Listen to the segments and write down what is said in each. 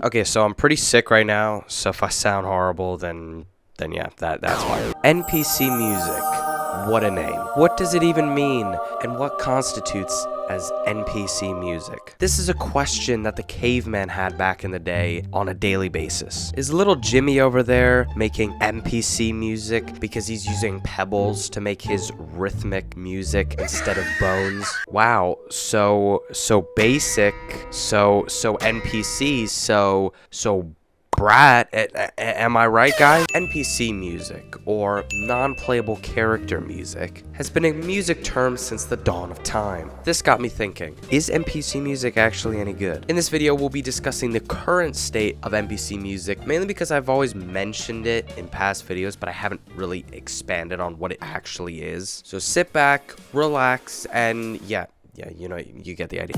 Okay, so I'm pretty sick right now, so if I sound horrible, then yeah, that's why. NPC music. What a name. What does it even mean? And what constitutes as NPC music? This is a question that the caveman had back in the day on a daily basis. Is little Jimmy over there making NPC music because he's using pebbles to make his rhythmic music instead of bones? Wow, so basic, so NPC, so brat, am I right, guys? NPC music, or non-playable character music, has been a music term since the dawn of time. This got me thinking, is NPC music actually any good? In this video, we'll be discussing the current state of NPC music, mainly because I've always mentioned it in past videos, but I haven't really expanded on what it actually is. So sit back, relax, and yeah, you know, you get the idea.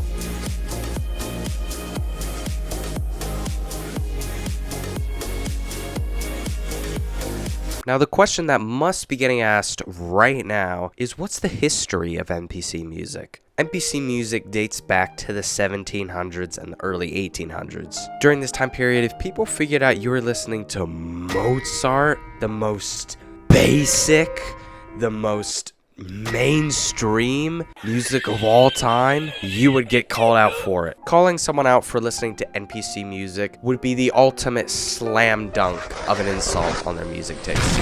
Now, the question that must be getting asked right now is, what's the history of NPC music? NPC music dates back to the 1700s and the early 1800s. During this time period, if people figured out you were listening to Mozart, the most basic, the most mainstream music of all time, you would get called out for it. Calling someone out for listening to NPC music would be the ultimate slam dunk of an insult on their music taste.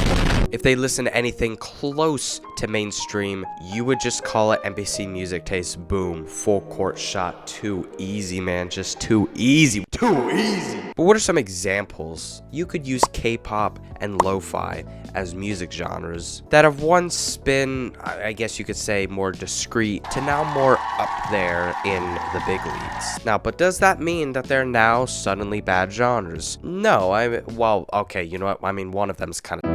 If they listen to anything close to mainstream, you would just call it NPC music taste. Boom, full court shot. Too easy, man, just too easy. Too easy. But what are some examples? You could use K-pop and lo-fi as music genres that have once been, I guess you could say, more discreet to now more up there in the big leagues. Now, but does that mean that they're now suddenly bad genres? No, well, okay, you know what? I mean, one of them's kind of...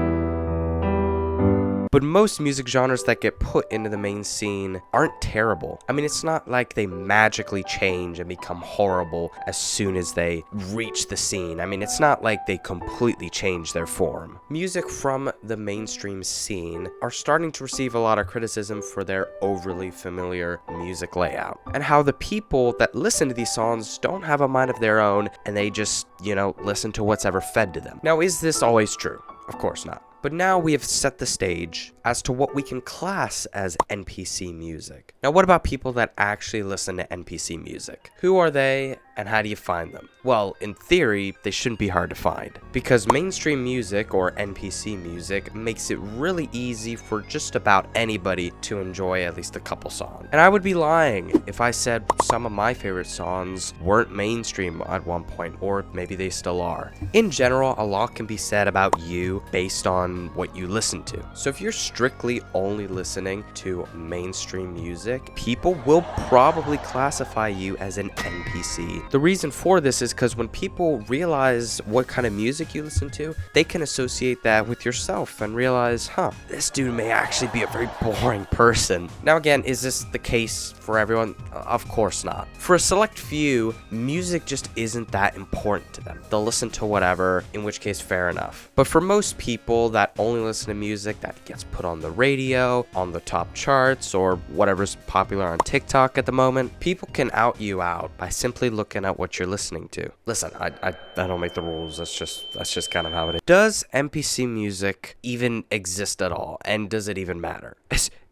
But most music genres that get put into the main scene aren't terrible. I mean, it's not like they magically change and become horrible as soon as they reach the scene. I mean, it's not like they completely change their form. Music from the mainstream scene are starting to receive a lot of criticism for their overly familiar music layout, and how the people that listen to these songs don't have a mind of their own, and they just, you know, listen to what's ever fed to them. Now, is this always true? Of course not. But now we have set the stage as to what we can class as NPC music. Now, what about people that actually listen to NPC music? Who are they, and how do you find them? Well, in theory, they shouldn't be hard to find, because mainstream music, or NPC music, makes it really easy for just about anybody to enjoy at least a couple songs. And I would be lying if I said some of my favorite songs weren't mainstream at one point, or maybe they still are. In general, a lot can be said about you based on what you listen to. So if you're strictly only listening to mainstream music, people will probably classify you as an NPC. The reason for this is because when people realize what kind of music you listen to, they can associate that with yourself and realize, this dude may actually be a very boring person. Now again, is this the case for everyone? Of course not. For a select few, music just isn't that important to them. They'll listen to whatever, in which case fair enough. But for most people that only listen to music that gets put on the radio, on the top charts, or whatever's popular on TikTok at the moment, people can out you out by simply looking at what you're listening to. Listen, I don't make the rules. That's just kind of how it is. Does NPC music even exist at all? And does it even matter?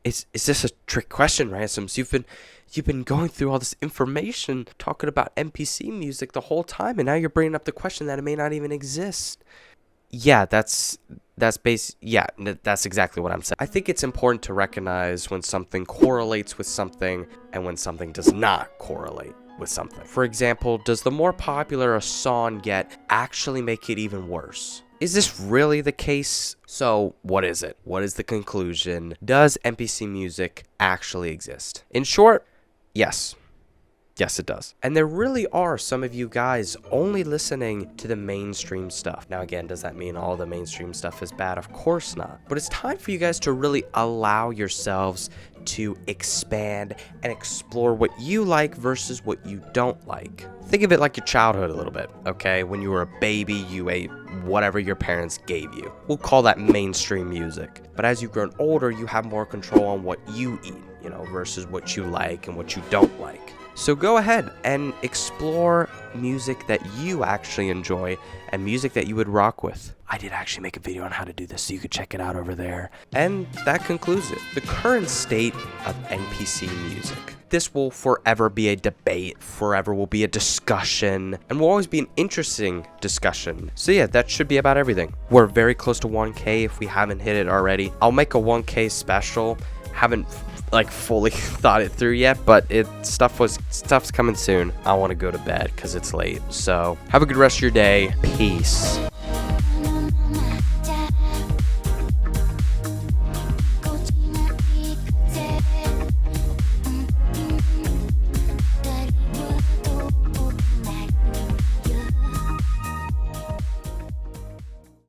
Is this a trick question, Ransomz? You've been going through all this information talking about NPC music the whole time, and now you're bringing up the question that it may not even exist. Yeah, that's exactly what I'm saying. I think it's important to recognize when something correlates with something and when something does not correlate with something. For example, does the more popular a song get actually make it even worse? Is this really the case? So what is it? What is the conclusion? Does NPC music actually exist? In short, yes. Yes, it does. And there really are some of you guys only listening to the mainstream stuff. Now, again, does that mean all the mainstream stuff is bad? Of course not. But it's time for you guys to really allow yourselves to expand and explore what you like versus what you don't like. Think of it like your childhood a little bit, okay? When you were a baby, you ate whatever your parents gave you. We'll call that mainstream music. But as you've grown older, you have more control on what you eat, versus what you like and what you don't like. So go ahead and explore music that you actually enjoy and music that you would rock with. I did actually make a video on how to do this, so you could check it out over there. And that concludes it. The current state of NPC music. This will forever be a debate, forever will be a discussion, and will always be an interesting discussion. So yeah, that should be about everything. We're very close to 1K if we haven't hit it already. I'll make a 1K special. Haven't like fully thought it through yet, but stuff's coming soon. I want to go to bed because it's late. So have a good rest of your day. Peace.